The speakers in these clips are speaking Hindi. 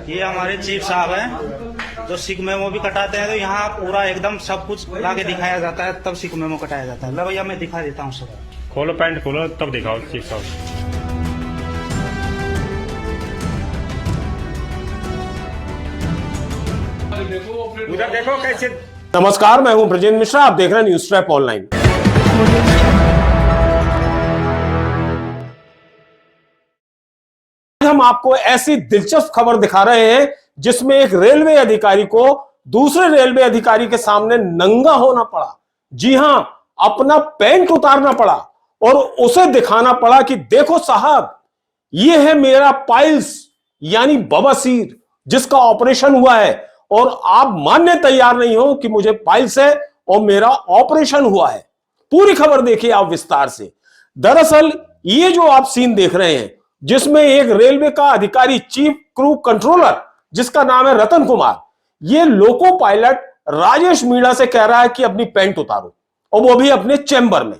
ये हमारे चीफ साहब हैं जो सिक मेमो भी कटाते हैं, तो यहाँ पूरा एकदम सब कुछ ला के दिखाया जाता है, तब सिक मेमो कटाया जाता है। लो भैया मैं दिखा देता हूँ सब। खोलो पैंट खोलो तब दिखाओ चीफ साहब। उधर देखो कैसे। नमस्कार, मैं हूं ब्रजेंद्र मिश्रा, आप देख रहे हैं न्यूज ट्रैप ऑनलाइन। हम आपको ऐसी दिलचस्प खबर दिखा रहे हैं जिसमें एक रेलवे अधिकारी को दूसरे रेलवे अधिकारी के सामने नंगा होना पड़ा। जी हां, अपना पैंट उतारना पड़ा और उसे दिखाना पड़ा कि देखो साहब, ये है मेरा पाइल्स यानी बवासीर जिसका ऑपरेशन हुआ है, और आप मानने तैयार नहीं हो कि मुझे पाइल्स है और मेरा ऑपरेशन हुआ है। पूरी खबर देखिए आप विस्तार से। दरअसल ये जो आप सीन देख रहे हैं जिसमें एक रेलवे का अधिकारी, चीफ क्रू कंट्रोलर जिसका नाम है रतन कुमार, ये लोको पायलट राजेश मीणा से कह रहा है कि अपनी पैंट उतारो, और वो भी अपने चैम्बर में।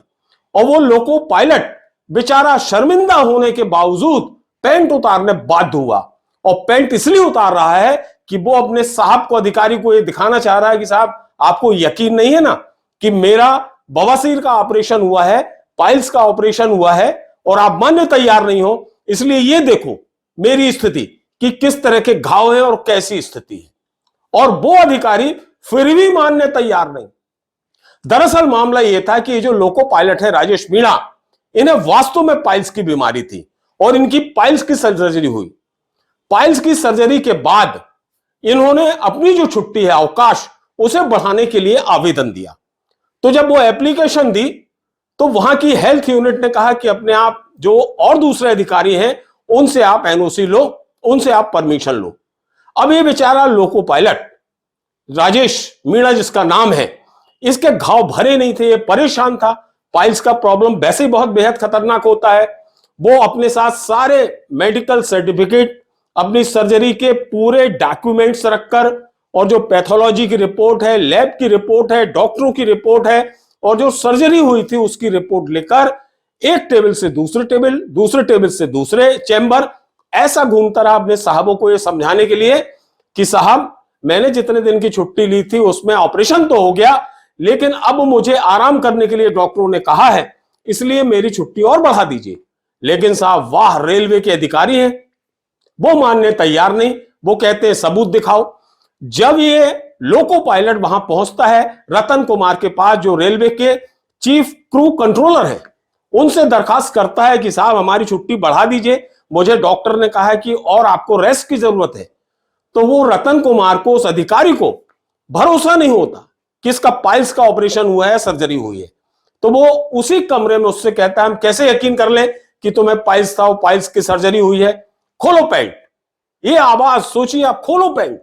और वो लोको पायलट बेचारा शर्मिंदा होने के बावजूद पैंट उतारने बाध्य हुआ, और पैंट इसलिए उतार रहा है कि वो अपने साहब को, अधिकारी को ये दिखाना चाह रहा है कि साहब आपको यकीन नहीं है ना कि मेरा बवासीर का ऑपरेशन हुआ है, पाइल्स का ऑपरेशन हुआ है, और आप मानने तैयार नहीं हो, इसलिए ये देखो मेरी स्थिति कि किस तरह के घाव है और कैसी स्थिति है। और वो अधिकारी फिर भी मानने तैयार नहीं। दरअसल मामला यह था कि ये जो लोको पायलट है राजेश मीणा, इन्हें वास्तव में पाइल्स की बीमारी थी और इनकी पाइल्स की सर्जरी हुई। पाइल्स की सर्जरी के बाद इन्होंने अपनी जो छुट्टी है, अवकाश, उसे बढ़ाने के लिए आवेदन दिया। तो जब वो एप्लीकेशन दी तो वहां की हेल्थ यूनिट ने कहा कि अपने आप जो और दूसरे अधिकारी हैं उनसे आप एनओसी लो, उनसे आप परमिशन लो। अब ये बेचारा लोको पायलट राजेश मीणा जिसका नाम है, इसके घाव भरे नहीं थे, ये परेशान था। पाइल्स का प्रॉब्लम वैसे ही बहुत बेहद खतरनाक होता है। वो अपने साथ सारे मेडिकल सर्टिफिकेट, अपनी सर्जरी के पूरे डॉक्यूमेंट्स रखकर, और जो पैथोलॉजी की रिपोर्ट है, लैब की रिपोर्ट है, डॉक्टरों की रिपोर्ट है, और जो सर्जरी हुई थी उसकी रिपोर्ट लेकर एक टेबल से दूसरे टेबल, दूसरे टेबल से दूसरे चैम्बर, ऐसा घूमता रहा अपने साहबों को यह समझाने के लिए कि साहब मैंने जितने दिन की छुट्टी ली थी उसमें ऑपरेशन तो हो गया, लेकिन अब मुझे आराम करने के लिए डॉक्टरों ने कहा है, इसलिए मेरी छुट्टी और बढ़ा दीजिए। लेकिन साहब वाह, रेलवे के अधिकारी हैं, वो मानने तैयार नहीं। वो कहते हैं सबूत दिखाओ। जब ये लोको पायलट वहां पहुंचता है रतन कुमार के पास, जो रेलवे के चीफ क्रू कंट्रोलर है, उनसे दरखास्त करता है कि साहब हमारी छुट्टी बढ़ा दीजिए, मुझे डॉक्टर ने कहा है कि और आपको रेस्ट की जरूरत है। तो वो रतन कुमार को, उस अधिकारी को भरोसा नहीं होता कि इसका पाइल्स का ऑपरेशन हुआ है, सर्जरी हुई है। तो वो उसी कमरे में उससे कहता है हम कैसे यकीन कर ले कि तुम्हें पाइल्स था, पाइल्स की सर्जरी हुई है, खोलो पैंट। ये आवाज सोचिए आप, खोलो पैंट।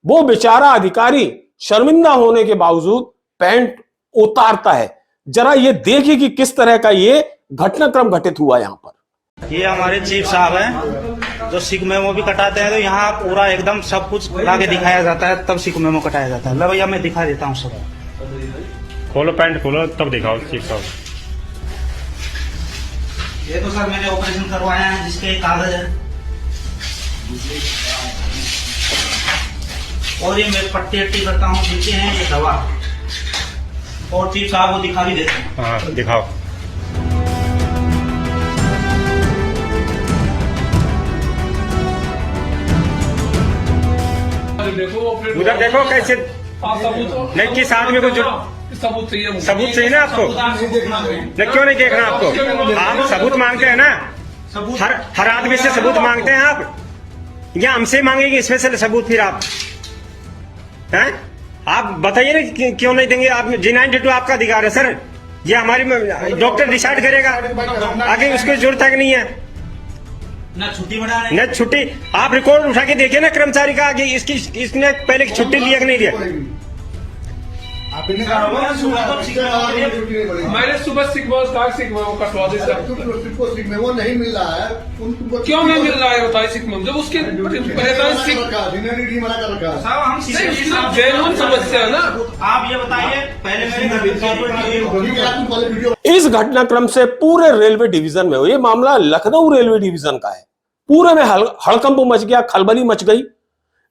वो बेचारा अधिकारी शर्मिंदा होने के बावजूद पैंट उतारता है। जरा ये देखिए कि किस तरह का ये घटनाक्रम घटित हुआ यहां पर। ये हमारे चीफ साहब हैं जो सिक मेमो भी कटाते हैं, तो यहाँ पूरा एकदम सब कुछ ला के दिखाया जाता है, तब सिक मेमो कटाया जाता है। लो भैया मैं दिखा देता हूँ सब। खोलो पैंट खोलो तब दिखाओ चीफ साहब। ये तो सर मैंने ऑपरेशन करवाया है, जिसके कागज है, और ये मैं पट्टी अट्टी करता हूँ, नीचे हैं ये दवा, और चीफ साहब को दिखा भी देते हैं। हाँ दिखाओ। उधर देखो कैसे। नहीं किस आदमी को जो सबूत चाहिए, सबूत चाहिए ना आपको। नहीं क्यों नहीं देखना आपको, आप सबूत मांगते हैं ना, हर आदमी से सबूत मांगते हैं आप, या हमसे मांगेंगे स्पेशल सबूत? फिर आप हैं, आप बताइए ना क्यों नहीं देंगे? आप G92 आपका अधिकार है सर, ये हमारी डॉक्टर डिसाइड करेगा, आगे उसको जरूरत है कि नहीं है ना छुट्टी बढ़ा, न छुट्टी। आप रिकॉर्ड उठा के देखिए ना कर्मचारी का कि इसने पहले छुट्टी लिया कि नहीं लिया। मैंने सुबह सिक मेमो कटवा दी सर। सिक मेमो नहीं मिल रहा है, क्यों नहीं मिल रहा है बताइए? सिक मेमो जब उसके जेन्युइन समस्या है ना। आप ये बताइए पहले मेरे इस घटनाक्रम से पूरे रेलवे डिवीजन में, ये मामला लखनऊ रेलवे डिवीजन का है, पूरे में हड़कंप मच गया, खलबली मच गई।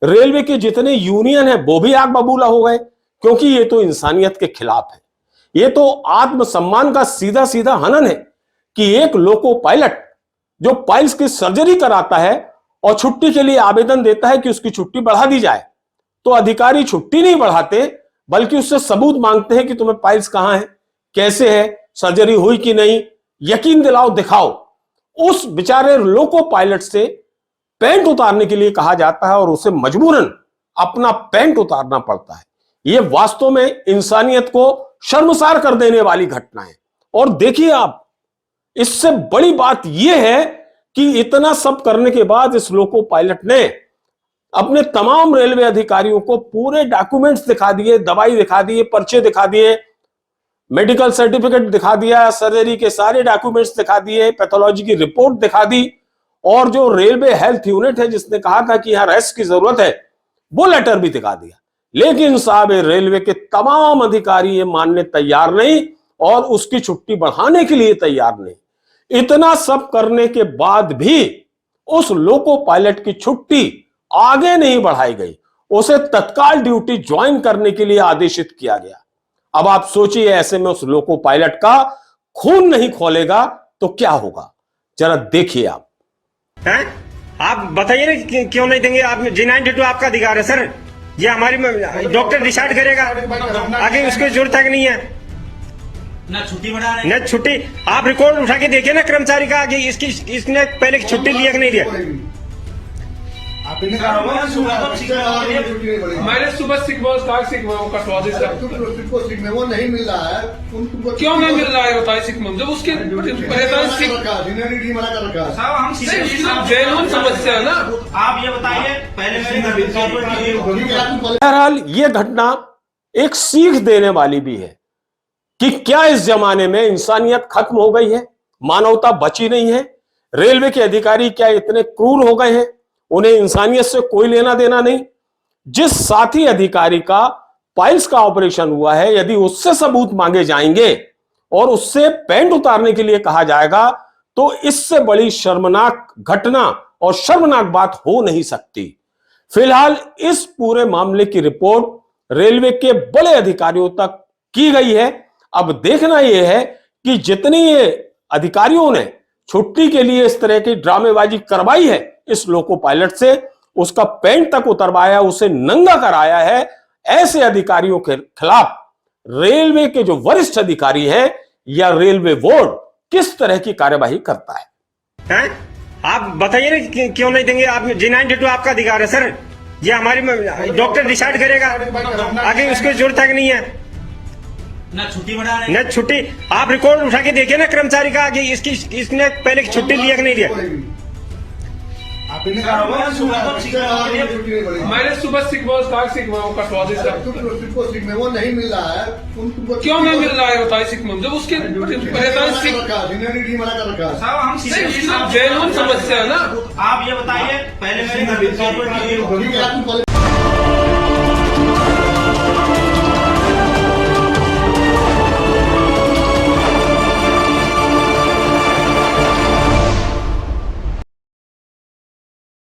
रेलवे के जितने यूनियन है वो भी आग बबूला हो गए, क्योंकि ये तो इंसानियत के खिलाफ है। ये तो आत्मसम्मान का सीधा सीधा हनन है कि एक लोको पायलट जो पाइल्स की सर्जरी कराता है और छुट्टी के लिए आवेदन देता है कि उसकी छुट्टी बढ़ा दी जाए, तो अधिकारी छुट्टी नहीं बढ़ाते बल्कि उससे सबूत मांगते हैं कि तुम्हें पाइल्स कहां है, कैसे है, सर्जरी हुई कि नहीं, यकीन दिलाओ, दिखाओ। उस बेचारे लोको पायलट से पैंट उतारने के लिए कहा जाता है और उसे मजबूरन अपना पैंट उतारना पड़ता है। यह वास्तव में इंसानियत को शर्मसार कर देने वाली घटना है। और देखिए आप, इससे बड़ी बात यह है कि इतना सब करने के बाद इस लोको पायलट ने अपने तमाम रेलवे अधिकारियों को पूरे डॉक्यूमेंट्स दिखा दिए, दवाई दिखा दिए, पर्चे दिखा दिए, मेडिकल सर्टिफिकेट दिखा दिया, सर्जरी के सारे डॉक्यूमेंट्स दिखा दिए, पैथोलॉजी की रिपोर्ट दिखा दी, और जो रेलवे हेल्थ यूनिट है जिसने कहा था कि यहां रेस्ट की जरूरत है, वो लेटर भी दिखा दिया। लेकिन साहब, रेलवे के तमाम अधिकारी ये मानने तैयार नहीं और उसकी छुट्टी बढ़ाने के लिए तैयार नहीं। इतना सब करने के बाद भी उस लोको पायलट की छुट्टी आगे नहीं बढ़ाई गई, उसे तत्काल ड्यूटी ज्वाइन करने के लिए आदेशित किया गया। अब आप सोचिए, ऐसे में उस लोको पायलट का खून नहीं खोलेगा तो क्या होगा, जरा देखिए आप। हैं? आप बताइए ना क्यों नहीं देंगे? आप G92 आपका अधिकार है सर, ये हमारी डॉक्टर डिसाइड करेगा, आगे उसकी जरूरत है कि नहीं है ना छुट्टी बढ़ा रहे, न छुट्टी। आप रिकॉर्ड उठा के देखिए ना कर्मचारी का, आगे इसने पहले छुट्टी लिया कि नहीं लिया। आपने कहा सुबह तो छुट्टी नहीं बढ़ेगी। मैंने सुबह सिक का सिक मेमो कटवा दी सर। तुमको सिक मेमो नहीं मिल रहा है, क्यों नहीं मिल रहा है बताइए? सिक मेमो जब उसके परेशान सिक यूनिवर्सिटी मना कर रखा है। साहब हम जेन्युइन समस्या है ना। आप ये बताइए, पहले बहरहाल ये घटना एक सीख देने वाली भी है कि क्या इस जमाने में इंसानियत खत्म हो गई है, मानवता बची नहीं है। रेलवे के अधिकारी क्या इतने क्रूर हो गए हैं, उन्हें इंसानियत से कोई लेना देना नहीं। जिस साथी अधिकारी का पाइल्स का ऑपरेशन हुआ है, यदि उससे सबूत मांगे जाएंगे और उससे पैंट उतारने के लिए कहा जाएगा, तो इससे बड़ी शर्मनाक घटना और शर्मनाक बात हो नहीं सकती। फिलहाल इस पूरे मामले की रिपोर्ट रेलवे के बड़े अधिकारियों तक की गई है। अब देखना यह है कि जितनी ये अधिकारियों ने छुट्टी के लिए इस तरह की ड्रामेबाजी करवाई है इस लोको पायलट से, उसका पैंट तक उतरवाया, उसे नंगा कराया है, ऐसे अधिकारियों के खिलाफ रेलवे के जो वरिष्ठ अधिकारी हैं या रेलवे बोर्ड किस तरह की कार्यवाही करता है। हैं? आप बताइए ना क्यों नहीं देंगे? आप G92 आपका अधिकार है सर, ये हमारी डॉक्टर डिसाइड करेगा, आगे उसकी जरूरत है कि नहीं है ना छुट्टी बढ़ा रहे, न छुट्टी। आप रिकॉर्ड उठा के देखिए ना कर्मचारी का, आगे इसने पहले छुट्टी लिया कि नहीं लिया। आपने कहा सुबह तो छुट्टी नहीं बढ़ेगी। मैंने सुबह सिक मेमो कटवा दी सर। तुमको सिक मेमो नहीं मिल रहा है, क्यों नहीं मिल रहा है बताइए? सिक मेमो जब उसके परेशान सिक यूनिवर्सिटी मना कर रखा है। साहब हम जेन्युइन समस्या है ना। आप ये बताइए, पहले